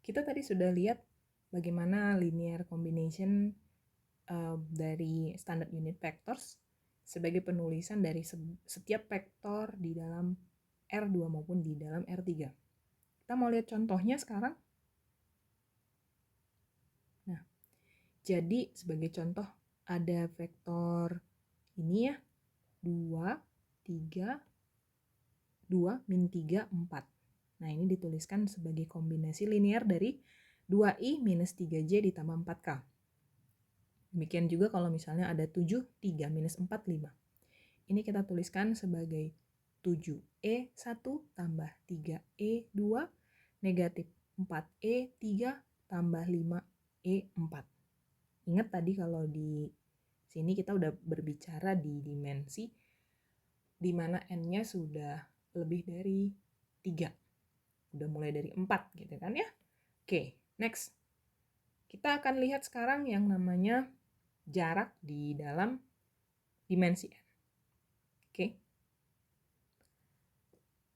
Kita tadi sudah lihat bagaimana linear combination dari standard unit vectors sebagai penulisan dari setiap vektor di dalam R2 maupun di dalam R3. Kita mau lihat contohnya sekarang. Nah, jadi sebagai contoh ada vektor ini ya, 2, 3, 2, min 3, 4. Nah, ini dituliskan sebagai kombinasi linear dari 2i minus 3j ditambah 4k. Demikian juga kalau misalnya ada 7, 3, minus 4, 5. Ini kita tuliskan sebagai 7e1 tambah 3e2 negatif 4e3 tambah 5e4. Ingat tadi kalau di sini kita udah berbicara di dimensi di mana n-nya sudah lebih dari 3. Udah mulai dari 4 gitu kan ya. Oke, next. Kita akan lihat sekarang yang namanya jarak di dalam dimensi n. Oke.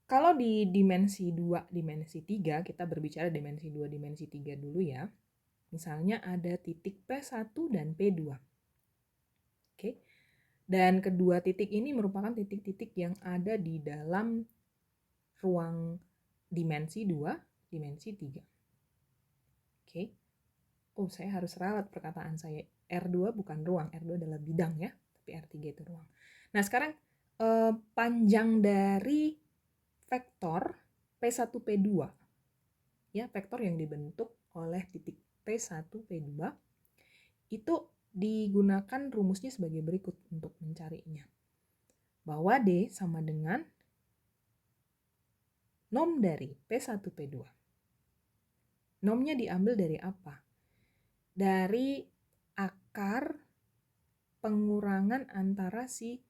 Kalau di dimensi 2, dimensi 3, kita berbicara dimensi 2, dimensi 3 dulu ya. Misalnya ada titik P1 dan P2. Oke. Dan kedua titik ini merupakan titik-titik yang ada di dalam ruang dimensi 2, dimensi 3. Oke. Oh, saya harus ralat perkataan saya. R2 bukan ruang, R2 adalah bidang ya, tapi R3 itu ruang. Nah, sekarang panjang dari vektor P1, P2, ya, vektor yang dibentuk oleh titik P1, P2, itu digunakan rumusnya sebagai berikut untuk mencarinya. Bahwa D sama dengan nom dari P1, P2. Nomnya diambil dari apa? Dari akar pengurangan antara si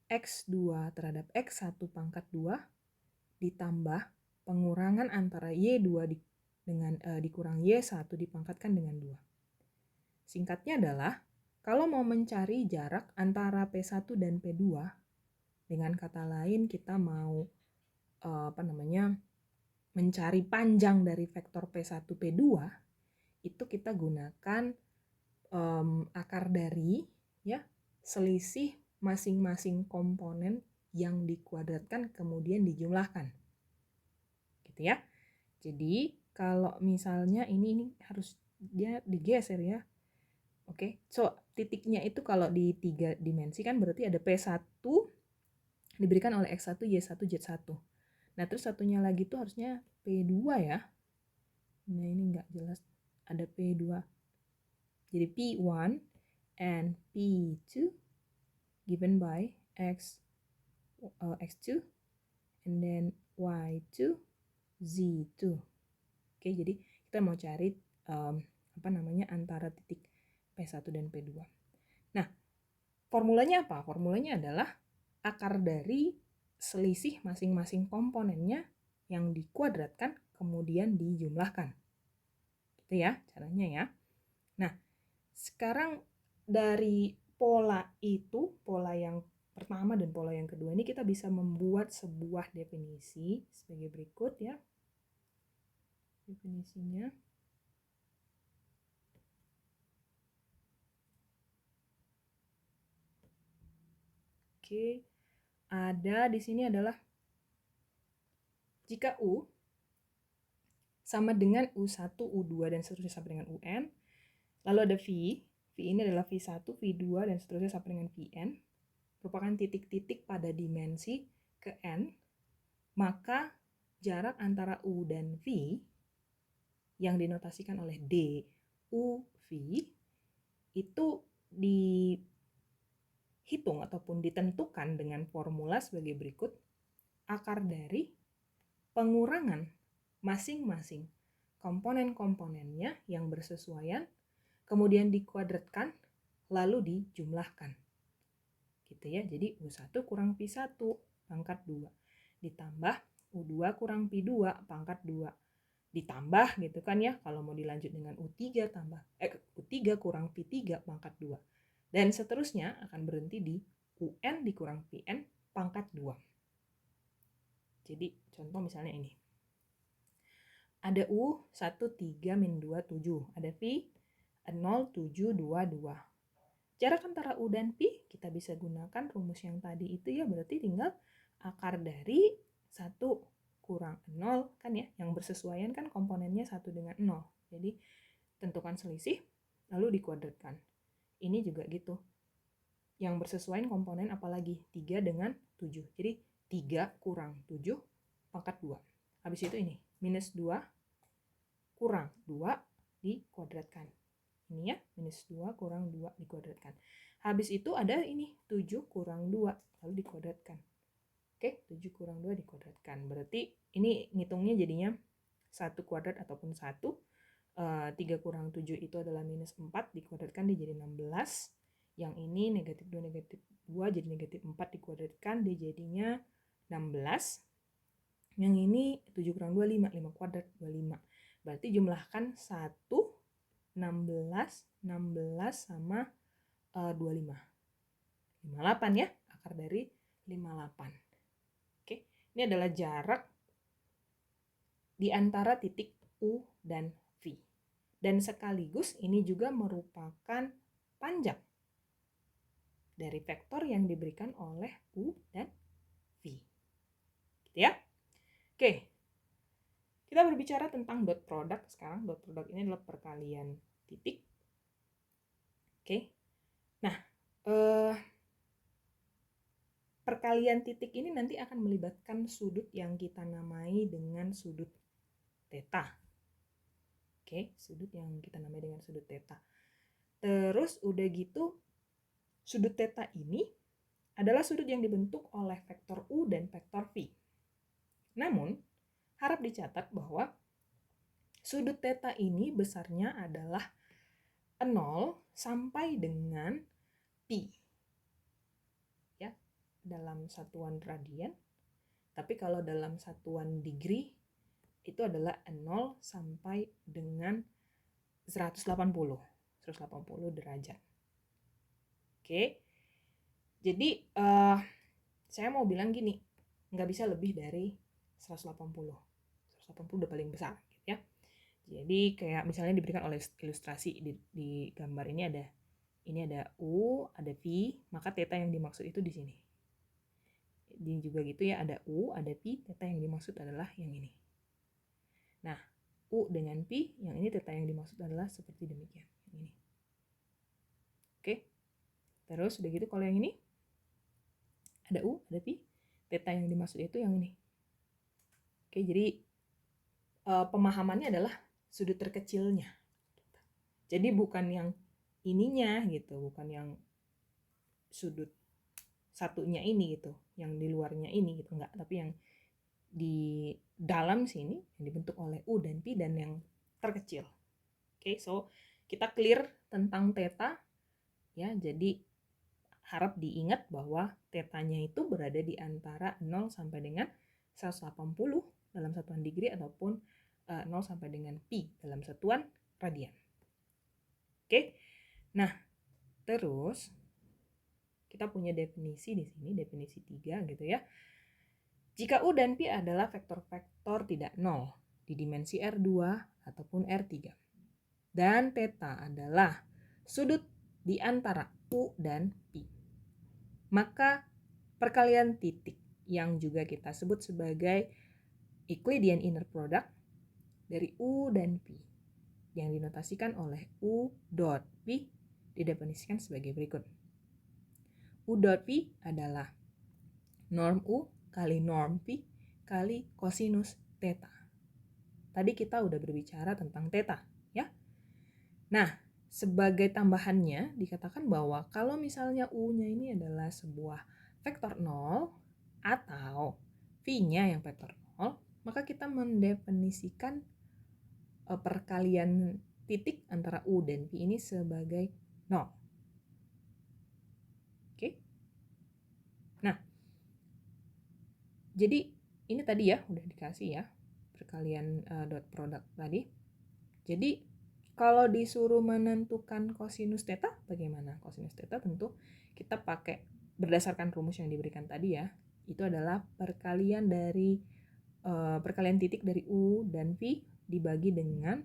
X2 terhadap X1 pangkat 2 ditambah pengurangan antara Y2 dengan dikurang Y1 dipangkatkan dengan 2. Singkatnya adalah, kalau mau mencari jarak antara P1 dan P2, dengan kata lain kita mau mencari panjang dari vektor P1, P2, itu kita gunakan akar dari ya selisih masing-masing komponen yang dikuadratkan kemudian dijumlahkan. Gitu ya. Jadi kalau misalnya ini harus dia digeser ya. Oke. So, titiknya itu kalau di 3 dimensi kan berarti ada P1 diberikan oleh X1, Y1, Z1. Nah, terus satunya lagi tuh harusnya P2 ya. Nah, ini nggak jelas. Ada P2. Jadi P1 and P2 given by X2 and then Y2, Z2. Oke, jadi kita mau cari antara titik P1 dan P2. Nah, formulanya apa? Formulanya adalah akar dari selisih masing-masing komponennya yang dikuadratkan kemudian dijumlahkan. Gitu ya caranya ya. Nah, sekarang dari pola itu, pola yang pertama dan pola yang kedua ini kita bisa membuat sebuah definisi sebagai berikut ya. Definisinya. Oke. Ada di sini adalah jika U sama dengan U1, U2 dan seterusnya sampai dengan UN, lalu ada V ini adalah V1, V2 dan seterusnya sampai dengan Vn, merupakan titik-titik pada dimensi ke N, maka jarak antara U dan V yang dinotasikan oleh D, U, V, itu dihitung ataupun ditentukan dengan formula sebagai berikut. Akar dari pengurangan masing-masing komponen-komponennya yang bersesuaian, kemudian dikuadratkan, lalu dijumlahkan. Gitu ya, jadi U1 kurang V1 pangkat 2, ditambah U2 kurang P2 pangkat 2, ditambah gitu kan ya, kalau mau dilanjut dengan U3 U3 kurang P3 pangkat 2. Dan seterusnya akan berhenti di UN dikurang PN pangkat 2. Jadi contoh misalnya ini. ada U 1, 3, min 2, 7. Ada V 0, 7, 2, 2. Jarak antara U dan Pi kita bisa gunakan rumus yang tadi itu ya, berarti tinggal akar dari 1 kurang 0 kan ya, yang bersesuaian kan komponennya 1 dengan 0. Jadi tentukan selisih lalu dikuadratkan. Ini juga gitu. Yang bersesuaian komponen apalagi 3 dengan 7. Jadi 3 kurang 7 pangkat 2. Habis itu ini minus 2 kurang 2 dikuadratkan. Ini ya, minus 2 kurang 2 dikuadratkan. Habis itu ada ini 7 kurang 2 lalu dikuadratkan. Oke, 7 kurang 2 dikuadratkan. Berarti ini ngitungnya jadinya 1 kuadrat ataupun 1. 3 kurang 7 itu adalah minus 4, dikuadratkan dia jadi 16. Yang ini negatif 2, negatif 2, jadi negatif 4 dikuadratkan, dia jadinya 16. Yang ini 7 kurang 2, 5, 5 kuadrat, 25. Berarti jumlahkan 1, 16, 16 sama 25. 58 ya, akar dari 58. Oke, ini adalah jarak di antara titik U dan V. Dan sekaligus ini juga merupakan panjang dari vektor yang diberikan oleh U dan V. Gitu ya. Oke, kita berbicara tentang dot product sekarang. Dot product ini adalah perkalian titik. Oke, nah perkalian titik ini nanti akan melibatkan sudut yang kita namai dengan sudut theta. Oke, sudut yang kita namai dengan sudut theta. Terus udah gitu, sudut theta ini adalah sudut yang dibentuk oleh vektor U dan vektor V. Namun, harap dicatat bahwa sudut theta ini besarnya adalah 0 sampai dengan pi. Ya, dalam satuan radian. Tapi kalau dalam satuan degree itu adalah 0 sampai dengan 180 derajat. Oke. Jadi saya mau bilang gini, nggak bisa lebih dari 180. 180 udah paling besar gitu ya. Jadi kayak misalnya diberikan oleh ilustrasi di gambar ini ada U, ada V, maka theta yang dimaksud itu di sini. Ini juga gitu ya, ada U, ada P, theta yang dimaksud adalah yang ini. Nah, U dengan P, yang ini theta yang dimaksud adalah seperti demikian, yang ini. Oke. Terus udah gitu kalau yang ini ada U, ada P, theta yang dimaksud itu yang ini. Oke, jadi pemahamannya adalah sudut terkecilnya. Jadi bukan yang ininya gitu, bukan yang sudut satunya ini gitu, yang di luarnya ini gitu, enggak, tapi yang di dalam sini yang dibentuk oleh U dan P dan yang terkecil. Oke, so kita clear tentang theta ya. Jadi harap diingat bahwa tetanya itu berada di antara 0 sampai dengan 180 dalam satuan degree ataupun 0 sampai dengan pi dalam satuan radian. Oke. Nah, terus kita punya definisi di sini, definisi 3 gitu ya. Jika U dan P adalah vektor-vektor tidak nol di dimensi R2 ataupun R3. Dan theta adalah sudut di antara U dan P. Maka perkalian titik yang juga kita sebut sebagai Euclidean inner product dari U dan P yang dinotasikan oleh U dot P didefinisikan sebagai berikut. U dot P adalah norm U kali norm P kali kosinus theta. Tadi kita udah berbicara tentang theta, ya. Nah, sebagai tambahannya dikatakan bahwa kalau misalnya U-nya ini adalah sebuah vektor 0 atau V-nya yang vektor 0, maka kita mendefinisikan perkalian titik antara U dan P ini sebagai 0. Oke. Nah, jadi ini tadi ya udah dikasih ya perkalian dot product tadi. Jadi kalau disuruh menentukan kosinus theta bagaimana? Kosinus theta tentu kita pakai berdasarkan rumus yang diberikan tadi ya. Itu adalah perkalian dari perkalian titik dari U dan V dibagi dengan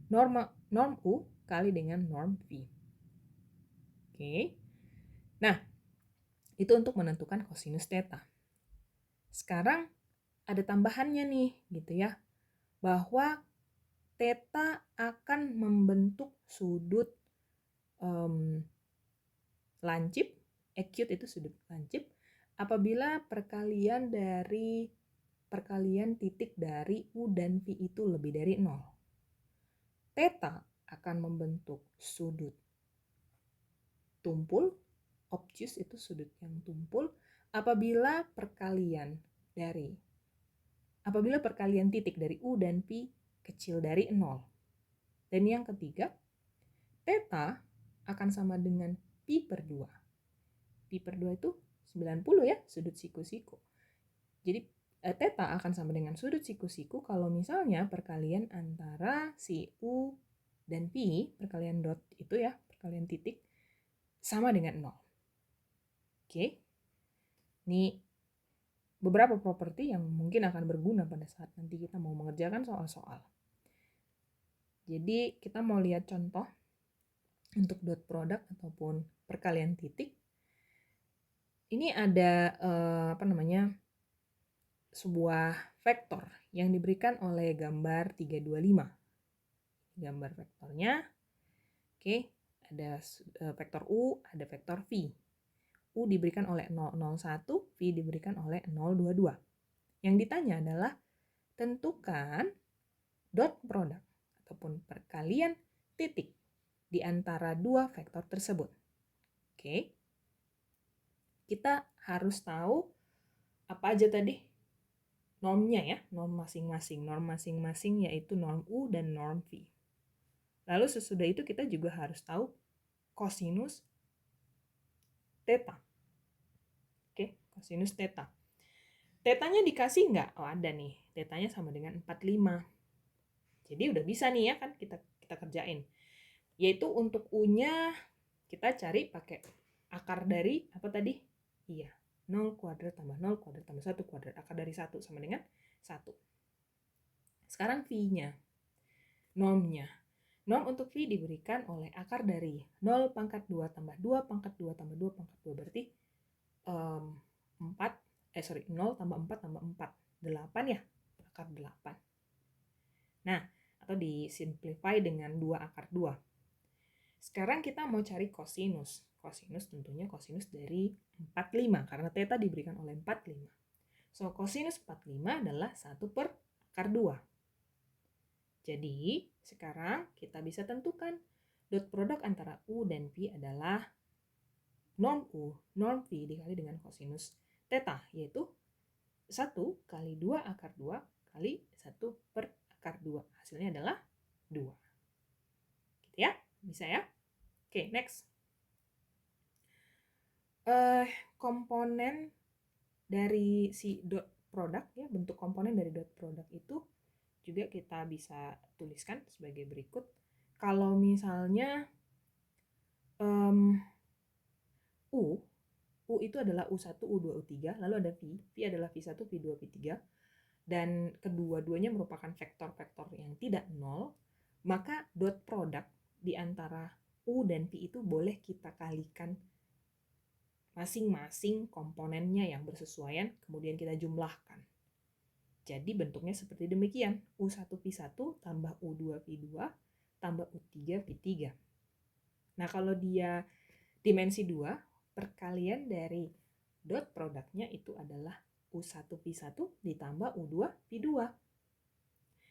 norm U kali dengan norm V. Oke. Nah, itu untuk menentukan kosinus theta. Sekarang ada tambahannya nih, gitu ya. Bahwa theta akan membentuk sudut lancip, acute itu sudut lancip, apabila perkalian titik dari U dan V itu lebih dari 0. Theta akan membentuk sudut tumpul, obtuse itu sudut yang tumpul, apabila perkalian titik dari U dan V kecil dari 0. Dan yang ketiga, theta akan sama dengan pi per 2. Pi per 2 itu 90 ya, sudut siku-siku. Jadi theta akan sama dengan sudut siku-siku kalau misalnya perkalian antara si U dan Pi, perkalian dot itu ya, perkalian titik, sama dengan 0. Oke. Ini beberapa properti yang mungkin akan berguna pada saat nanti kita mau mengerjakan soal-soal. Jadi kita mau lihat contoh untuk dot product ataupun perkalian titik. Ini ada sebuah vektor yang diberikan oleh gambar 325. Gambar vektornya, oke, ada vektor U, ada vektor V. U diberikan oleh 001, V diberikan oleh 022. Yang ditanya adalah tentukan dot product ataupun perkalian titik di antara dua vektor tersebut. Oke. Kita harus tahu apa aja tadi normnya ya, norm masing-masing. Norm masing-masing yaitu norm U dan norm V. Lalu sesudah itu kita juga harus tahu kosinus theta. Oke, kosinus theta. Tetanya dikasih nggak? Oh, ada nih. Tetanya sama dengan 45. Jadi udah bisa nih ya kan kita kerjain. Yaitu untuk U-nya kita cari pakai akar dari apa tadi? Iya, 0 kuadrat tambah 0 kuadrat tambah 1 kuadrat. Akar dari 1 sama dengan 1. Sekarang V-nya. Normnya. Norm untuk V diberikan oleh akar dari 0 pangkat 2 tambah 2 pangkat 2 tambah 2 pangkat 2. Berarti 0 tambah 4 tambah 4. 8 ya, akar 8. Nah, atau disimplify dengan 2 akar 2. Sekarang kita mau cari kosinus. Kosinus tentunya kosinus dari 45, karena theta diberikan oleh 45. So, kosinus 45 adalah 1 per akar 2. Jadi, sekarang kita bisa tentukan dot produk antara U dan V adalah norm U, norm V dikali dengan kosinus theta, yaitu 1 kali 2 akar 2 kali 1 per akar 2. Hasilnya adalah 2. Gitu ya? Bisa ya? Oke, next. Komponen dari si dot product ya, bentuk komponen dari dot product itu juga kita bisa tuliskan sebagai berikut. Kalau misalnya U itu adalah U1, U2, U3, lalu ada V adalah V1, V2, V3, dan kedua-duanya merupakan vektor-vektor yang tidak nol, maka dot product di antara U dan V itu boleh kita kalikan masing-masing komponennya yang bersesuaian, kemudian kita jumlahkan. Jadi bentuknya seperti demikian, U1V1 tambah U2V2 tambah U3V3. Nah, kalau dia dimensi 2, perkalian dari dot produknya itu adalah U1V1 ditambah U2V2.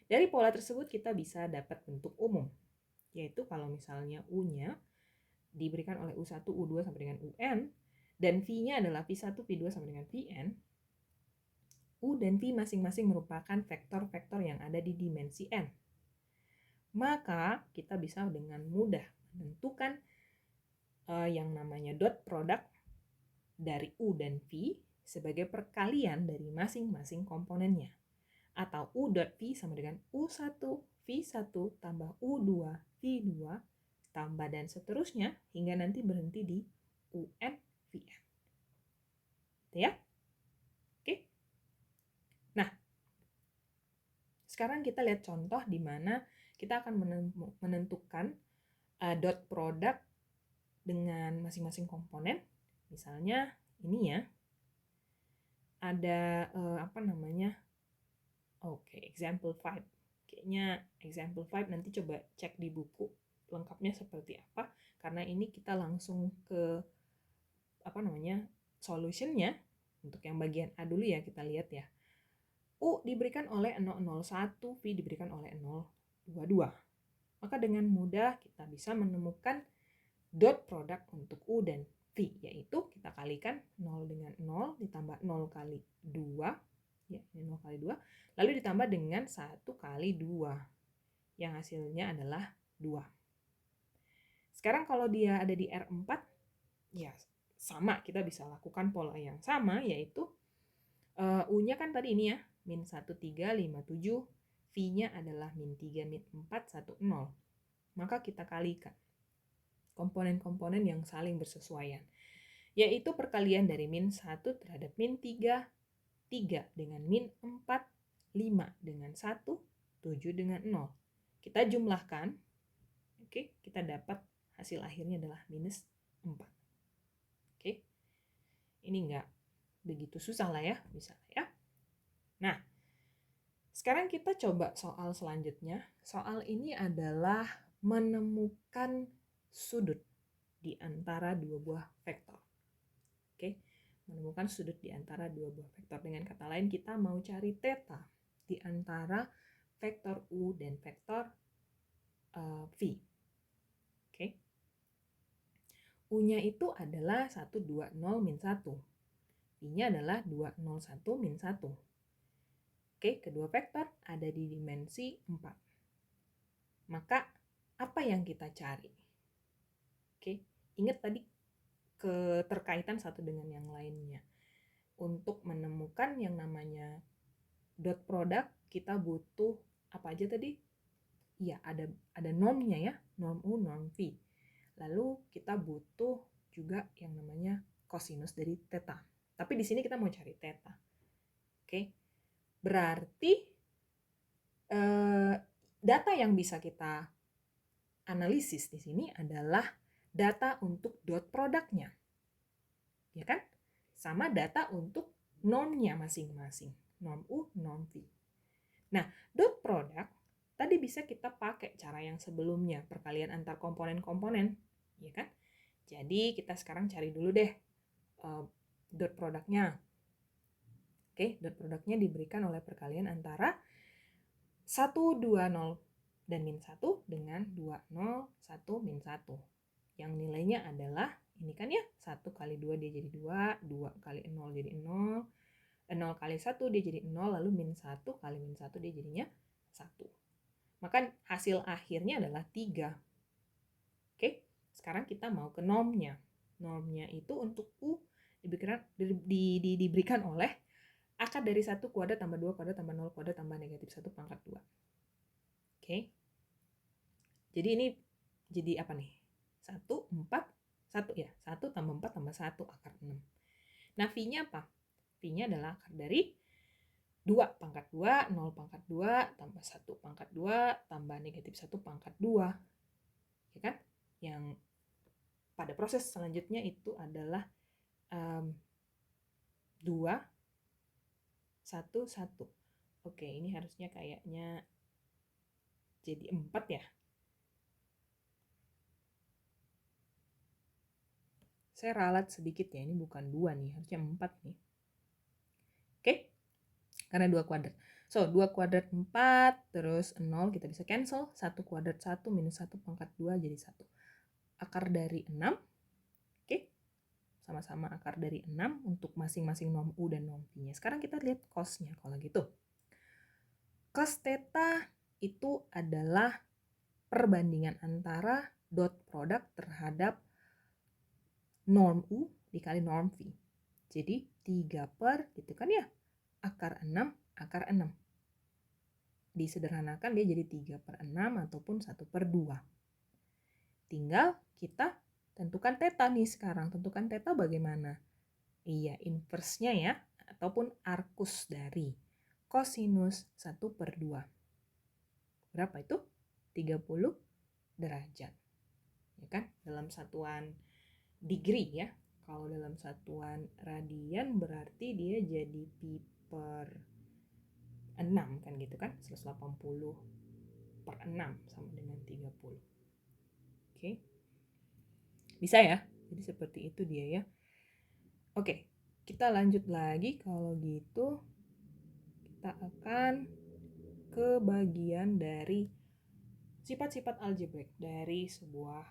Dari pola tersebut kita bisa dapat bentuk umum, yaitu kalau misalnya U-nya diberikan oleh U1, U2 sampai dengan UN, dan V-nya adalah V1, V2 sampai dengan Vn, U dan V masing-masing merupakan vektor-vektor yang ada di dimensi n. Maka kita bisa dengan mudah menentukan yang namanya dot product dari U dan V sebagai perkalian dari masing-masing komponennya. Atau U dot V sama dengan U1 V1 tambah U2 V2 tambah dan seterusnya hingga nanti berhenti di UN Vn. Gitu ya? Oke. Nah, sekarang kita lihat contoh di mana kita akan menentukan dot product dengan masing-masing komponen. Misalnya ini ya, ada example 5. Kayaknya example 5 nanti coba cek di buku lengkapnya seperti apa, karena ini kita langsung ke solutionnya. Untuk yang bagian A dulu ya, kita lihat ya. U diberikan oleh 001, V diberikan oleh 022. Maka dengan mudah kita bisa menemukan dot product untuk U dan V, yaitu kita kalikan 0 dengan 0 ditambah 0 kali 2, ya, 0 kali 2, lalu ditambah dengan 1 kali 2, yang hasilnya adalah 2. Sekarang kalau dia ada di R4, ya sama, kita bisa lakukan pola yang sama, yaitu U-nya kan tadi ini ya, min 1, 3, 5, 7, V-nya adalah min 3, min 4, 1, 0. Maka kita kalikan komponen-komponen yang saling bersesuaian, yaitu perkalian dari min 1 terhadap min 3, 3 dengan min 4, 5 dengan 1, 7 dengan 0. Kita jumlahkan, oke, kita dapat hasil akhirnya adalah minus 4. Oke, ini enggak begitu susah lah ya, bisa ya. Nah, sekarang kita coba soal selanjutnya. Soal ini adalah menemukan sudut di antara dua buah vektor. Oke, menemukan sudut di antara dua buah vektor. Dengan kata lain, kita mau cari theta di antara vektor U dan vektor V. Oke. U-nya itu adalah 120 min 1. V-nya adalah 201 min 1. Oke, kedua vektor ada di dimensi 4. Maka, apa yang kita cari? Oke, ingat tadi keterkaitan satu dengan yang lainnya. Untuk menemukan yang namanya dot product, kita butuh apa aja tadi? Iya, ada normnya ya, norm U, norm V. Lalu kita butuh juga yang namanya kosinus dari theta. Tapi di sini kita mau cari theta. Oke. Berarti data yang bisa kita analisis di sini adalah data untuk dot produknya. Ya kan? Sama data untuk normnya masing-masing. Norm U, norm V. Nah, dot product tadi bisa kita pakai cara yang sebelumnya, perkalian antar komponen-komponen, ya kan? Jadi kita sekarang cari dulu deh dot produknya. Oke, dot produknya diberikan oleh perkalian antara 1, 2, 0 dan min 1 dengan 2, 0, 1, min 1. Yang nilainya adalah, ini kan ya, 1 kali 2 dia jadi 2, 2 kali 0 jadi 0, 0 kali 1 dia jadi 0, lalu min 1 kali min 1 dia jadinya 1. Maka hasil akhirnya adalah 3. Oke, sekarang kita mau ke normnya. Normnya itu untuk U diberikan oleh akar dari 1 kuadrat tambah 2 kuadrat tambah 0 kuadrat tambah negatif 1 pangkat 2. Oke. Jadi ini jadi apa nih? 1, 4, 1 ya. 1 tambah 4 tambah 1 akar 6. Nah, V-nya apa? V-nya adalah akar dari 2 pangkat 2, 0 pangkat 2, tambah 1 pangkat 2, tambah negatif 1 pangkat 2. Ya kan? Yang pada proses selanjutnya itu adalah 2, 1, 1. Oke, ini harusnya kayaknya jadi 4 ya. Saya ralat sedikit ya, ini bukan 2 nih, harusnya 4 nih. Oke, karena 2 kuadrat. So, 2 kuadrat 4, terus 0 kita bisa cancel. 1 kuadrat 1 minus 1 pangkat 2 jadi 1. Akar dari 6, oke, sama-sama akar dari 6 untuk masing-masing norm U dan norm V-nya. Sekarang kita lihat cos-nya kalau gitu. Cos theta itu adalah perbandingan antara dot product terhadap norm U dikali norm V. Jadi 3 per, gitu kan ya, akar 6, akar 6. Disederhanakan dia jadi 3 per 6 ataupun 1 per 2. Tinggal kita tentukan theta nih sekarang. Tentukan theta bagaimana? Iya, inverse-nya ya, ataupun arcus dari kosinus 1 per 2. berapa itu? 30 derajat. Ya kan? Dalam satuan degree ya. Kalau dalam satuan radian berarti dia jadi pi per 6 kan gitu kan. 180 per 6 sama dengan 30. Oke. Bisa ya? Jadi seperti itu dia ya. Oke, kita lanjut lagi. Kalau gitu kita akan ke bagian dari sifat-sifat algebrik dari sebuah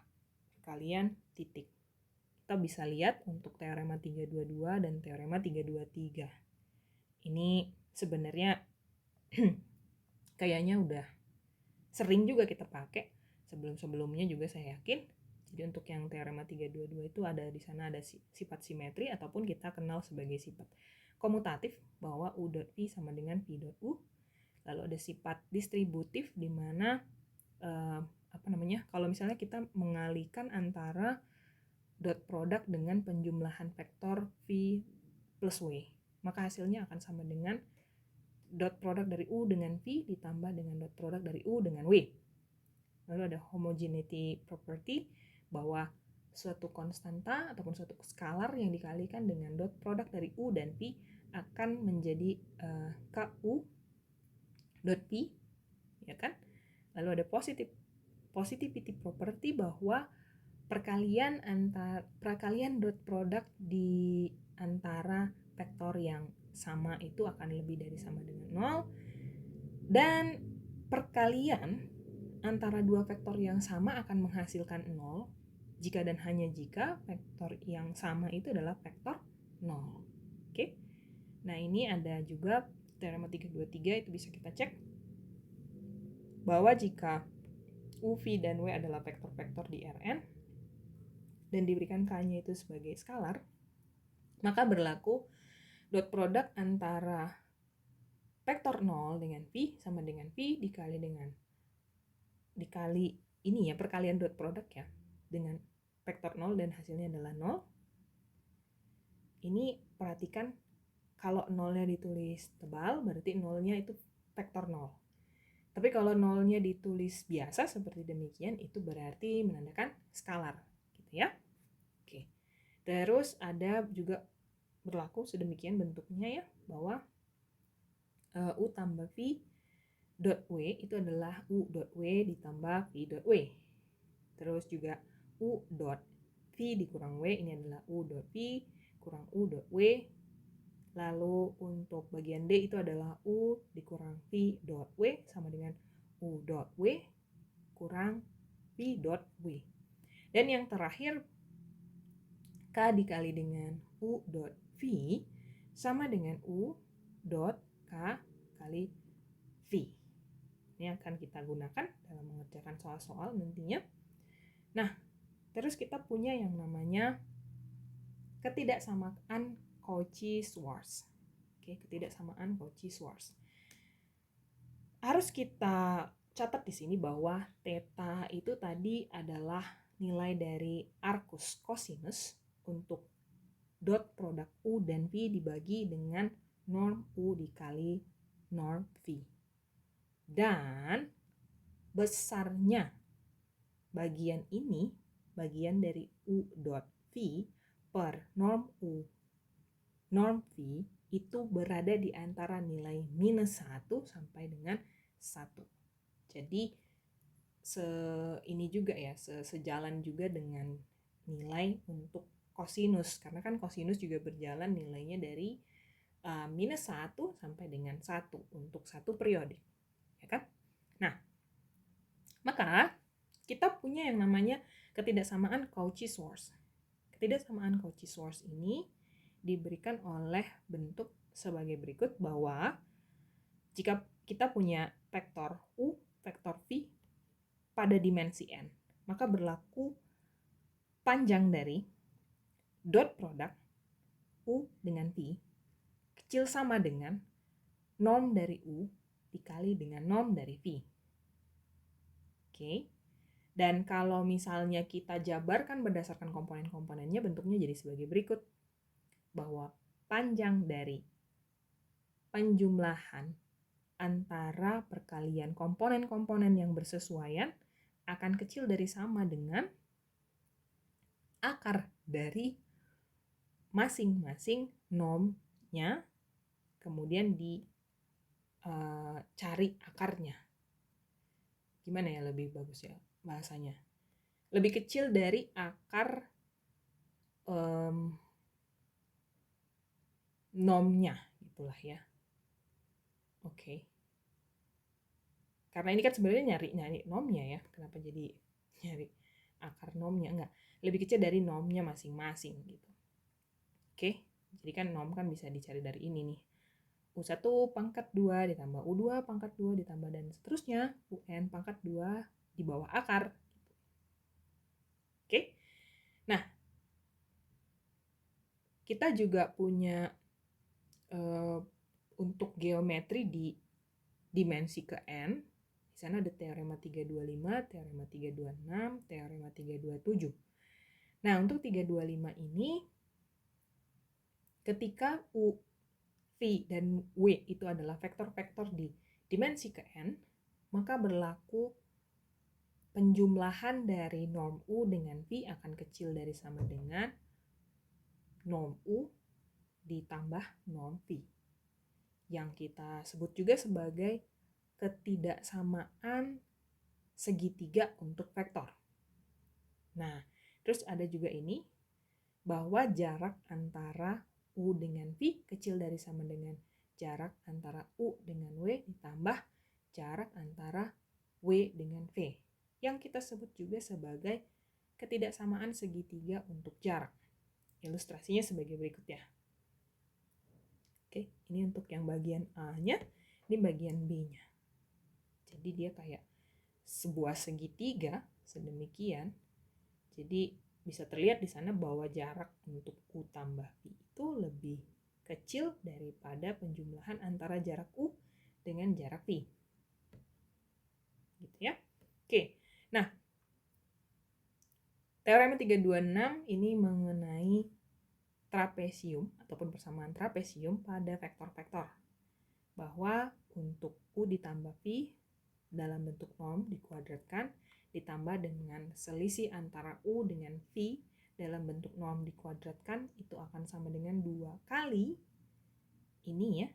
perkalian titik. Kita bisa lihat untuk teorema 322 dan teorema 323. Ini sebenarnya kayaknya udah sering juga kita pakai. Sebelum-sebelumnya juga saya yakin. Jadi untuk yang teorema 322 itu ada di sana ada sifat simetri ataupun kita kenal sebagai sifat komutatif bahwa U dot V sama dengan V dot U. Lalu ada sifat distributif di mana kalau misalnya kita mengalihkan antara dot product dengan penjumlahan vektor V plus W, maka hasilnya akan sama dengan dot product dari U dengan V ditambah dengan dot product dari U dengan W. Lalu ada homogeneity property bahwa suatu konstanta ataupun suatu skalar yang dikalikan dengan dot product dari U dan V akan menjadi KU dot V, ya kan? Lalu ada positivity property bahwa perkalian dot product di antara vektor yang sama itu akan lebih dari sama dengan 0, dan perkalian antara dua vektor yang sama akan menghasilkan 0 jika dan hanya jika vektor yang sama itu adalah vektor 0. Oke. Nah, ini ada juga teorema 323 itu bisa kita cek bahwa jika U, V, dan W adalah vektor-vektor di Rn dan diberikan K-nya itu sebagai skalar, maka berlaku dot product antara vektor 0 dengan V sama dengan V dikali ini ya, perkalian dot product ya, dengan vektor 0 dan hasilnya adalah 0. Ini perhatikan, kalau 0-nya ditulis tebal berarti 0-nya itu vektor 0. Tapi kalau 0-nya ditulis biasa seperti demikian, itu berarti menandakan skalar, gitu ya. Oke. Terus ada juga berlaku sedemikian bentuknya ya, bahwa U tambah V dot W itu adalah U dot W ditambah V dot W. Terus juga U dot V dikurang W, ini adalah U dot V kurang U dot W. Lalu untuk bagian D itu adalah U dikurang V dot W sama dengan U dot W kurang V dot W. Dan yang terakhir, K dikali dengan U dot V sama dengan U dot K kali V. Ini akan kita gunakan dalam mengerjakan soal-soal nantinya. Nah, terus kita punya yang namanya ketidaksamaan Cauchy-Schwarz. Oke, ketidaksamaan Cauchy-Schwarz. Harus kita catat di sini bahwa theta itu tadi adalah nilai dari arcus cosinus untuk dot produk U dan V dibagi dengan norm U dikali norm V. Dan besarnya bagian ini, bagian dari U dot V per norm U norm V itu berada di antara nilai minus 1 sampai dengan 1. Jadi ini juga ya, sejalan juga dengan nilai untuk kosinus, karena kan kosinus juga berjalan nilainya dari minus 1 sampai dengan 1 untuk satu periode, ya kan? Nah, maka kita punya yang namanya ketidaksamaan Cauchy-Schwarz. Ketidaksamaan Cauchy-Schwarz ini diberikan oleh bentuk sebagai berikut, bahwa jika kita punya vektor U, vektor V pada dimensi n, maka berlaku panjang dari dot product U dengan V kecil sama dengan norm dari U dikali dengan norm dari V. Oke. Dan kalau misalnya kita jabarkan berdasarkan komponen-komponennya, bentuknya jadi sebagai berikut, bahwa panjang dari penjumlahan antara perkalian komponen-komponen yang bersesuaian akan kecil dari sama dengan akar dari masing-masing normnya, kemudian dicari akarnya. Gimana ya lebih bagus ya bahasanya? Lebih kecil dari akar normnya, gitulah ya. Oke. Karena ini kan sebenarnya nyari normnya ya. Kenapa jadi nyari akar normnya? Enggak. Lebih kecil dari normnya masing-masing gitu. Oke. Jadi kan norm kan bisa dicari dari ini nih. U1 pangkat 2 ditambah U2 pangkat 2 ditambah dan seterusnya. UN pangkat 2 di bawah akar. Oke. Nah, kita juga punya untuk geometri di dimensi ke n. Di sana ada teorema 325, teorema 326, teorema 327. Nah, untuk 325 ini, ketika U, V, dan W itu adalah vektor-vektor di dimensi ke n, maka berlaku penjumlahan dari norm U dengan V akan kecil dari sama dengan norm U ditambah norm V. Yang kita sebut juga sebagai ketidaksamaan segitiga untuk vektor. Nah, terus ada juga ini, bahwa jarak antara U dengan V kecil dari sama dengan jarak antara U dengan W ditambah jarak antara W dengan V. Yang kita sebut juga sebagai ketidaksamaan segitiga untuk jarak. Ilustrasinya sebagai berikut ya. Oke, ini untuk yang bagian A-nya, ini bagian B-nya. Jadi dia kayak sebuah segitiga sedemikian. Jadi bisa terlihat di sana bahwa jarak untuk U tambah V itu lebih kecil daripada penjumlahan antara jarak U dengan jarak V. Gitu ya. Oke. Nah, teorema 326 ini mengenai trapesium ataupun persamaan trapesium pada vektor-vektor. Bahwa untuk U ditambah V dalam bentuk norm dikuadratkan ditambah dengan selisih antara U dengan V dalam bentuk norm dikuadratkan itu akan sama dengan 2 kali ini ya,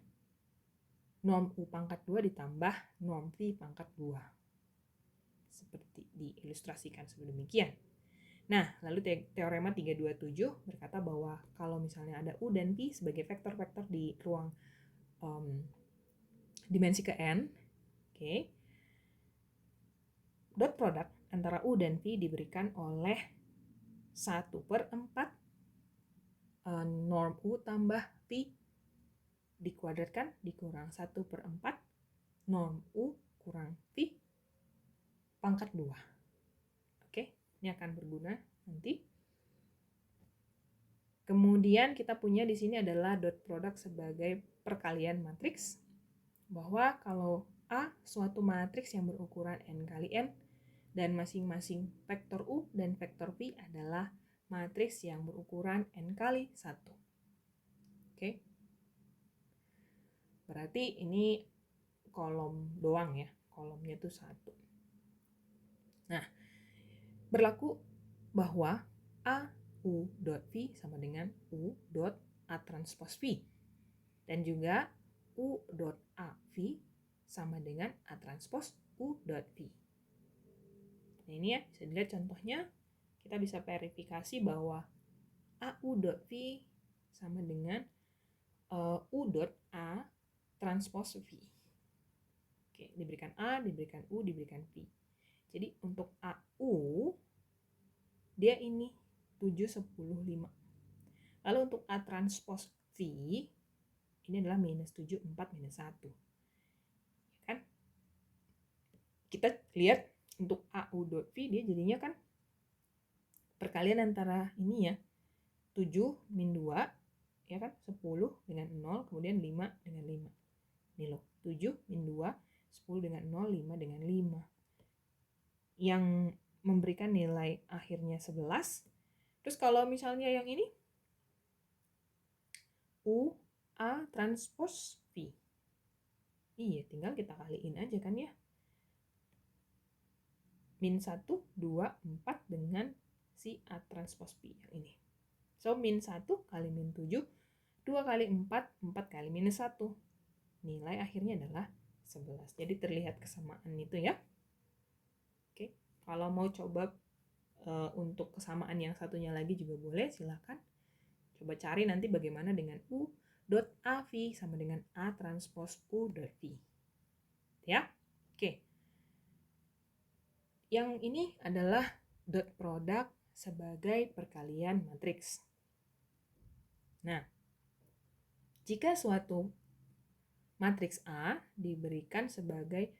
norm U pangkat 2 ditambah norm V pangkat 2. Seperti diilustrasikan sedemikian. Nah, lalu teorema 327 berkata bahwa kalau misalnya ada U dan V sebagai vektor-vektor di ruang dimensi ke n, oke, dot product antara U dan V diberikan oleh 1/4 norm U tambah V dikuadratkan dikurang 1/4 norm U kurang V pangkat 2. Oke, ini akan berguna nanti. Kemudian kita punya di sini adalah dot product sebagai perkalian matriks, bahwa kalau A suatu matriks yang berukuran n kali n dan masing-masing vektor U dan vektor V adalah matriks yang berukuran n kali 1. Oke. Berarti ini kolom doang ya, kolomnya itu 1. Nah, berlaku bahwa A U dot V sama dengan U dot A transpose V. Dan juga U dot A V sama dengan A transpose U dot V. Nah ini ya, bisa dilihat contohnya. Kita bisa verifikasi bahwa AU dot V sama dengan U dot A transpose V. Oke, diberikan A, diberikan U, diberikan V. Jadi untuk AU, dia ini 7, 10, 5. Lalu untuk A transpose V, ini adalah minus 7, 4, minus 1. Kan? Kita lihat untuk AU dot V, dia jadinya kan perkalian antara ini ya, 7 min 2, ya kan, 10 dengan 0, kemudian 5 dengan 5. Ini loh, 7 min 2, 10 dengan 0, 5 dengan 5. Yang memberikan nilai akhirnya 11. Terus kalau misalnya yang ini, U A transpose V. Iya, tinggal kita kaliin aja kan ya. Min 1, 2, 4 dengan si A transpos P yang ini. So, min 1 kali min 7, 2 kali 4, 4 kali minus 1. Nilai akhirnya adalah 11. Jadi terlihat kesamaan itu ya. Oke, kalau mau coba untuk kesamaan yang satunya lagi juga boleh, silakan. Coba cari nanti bagaimana dengan U dot AV sama dengan A transpos U dot V. Ya, oke. Yang ini adalah dot product sebagai perkalian matriks. Nah, jika suatu matriks A diberikan sebagai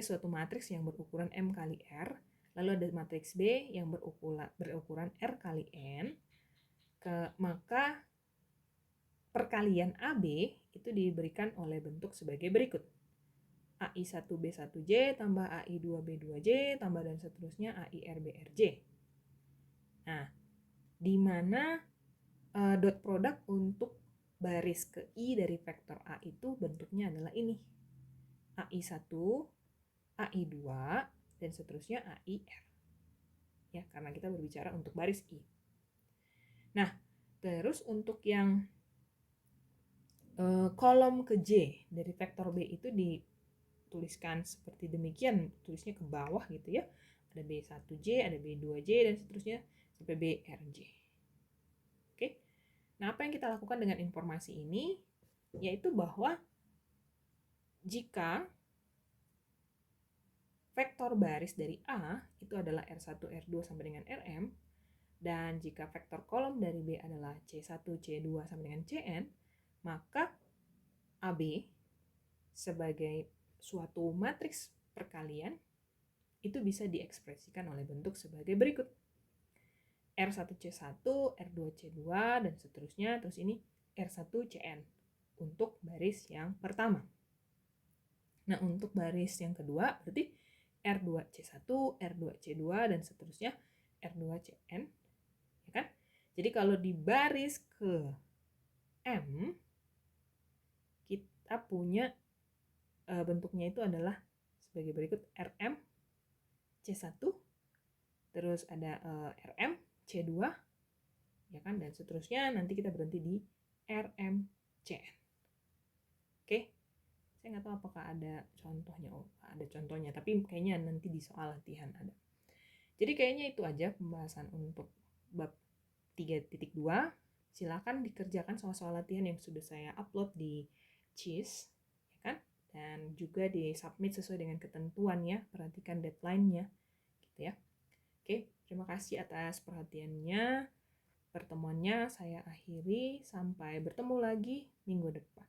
suatu matriks yang berukuran M kali R, lalu ada matriks B yang berukuran R kali N, maka perkalian AB itu diberikan oleh bentuk sebagai berikut. AI1B1J tambah AI2B2J tambah dan seterusnya AIRBRJ. Nah, di mana dot product untuk baris ke I dari vektor A itu bentuknya adalah ini. AI1, AI2, dan seterusnya AIR. Ya, karena kita berbicara untuk baris I. Nah, terus untuk yang kolom ke J dari vektor B itu dituliskan seperti demikian, tulisnya ke bawah gitu ya. Ada B1J, ada B2J, dan seterusnya sampai BRJ. Oke. Nah, apa yang kita lakukan dengan informasi ini? Yaitu bahwa jika vektor baris dari A itu adalah R1, R2 sampai dengan Rm, dan jika vektor kolom dari B adalah C1, C2 sampai dengan Cn, maka AB sebagai suatu matriks perkalian itu bisa diekspresikan oleh bentuk sebagai berikut. R1C1, R2C2, dan seterusnya. Terus ini R1Cn untuk baris yang pertama. Nah, untuk baris yang kedua berarti R2C1, R2C2, dan seterusnya R2Cn. Ya kan? Jadi kalau di baris ke M, kita punya bentuknya itu adalah sebagai berikut. Rm C1, terus ada Rm C2, ya kan, dan seterusnya. Nanti kita berhenti di RmCn. Oke, saya nggak tahu apakah ada contohnya, tapi kayaknya nanti di soal latihan ada. Jadi kayaknya itu aja pembahasan untuk bab 3.2. Silakan dikerjakan soal-soal latihan yang sudah saya upload di CIS, ya kan, dan juga di submit sesuai dengan ketentuan ya. Perhatikan deadline-nya gitu ya. Oke, terima kasih atas perhatiannya. Pertemuannya saya akhiri, sampai bertemu lagi minggu depan.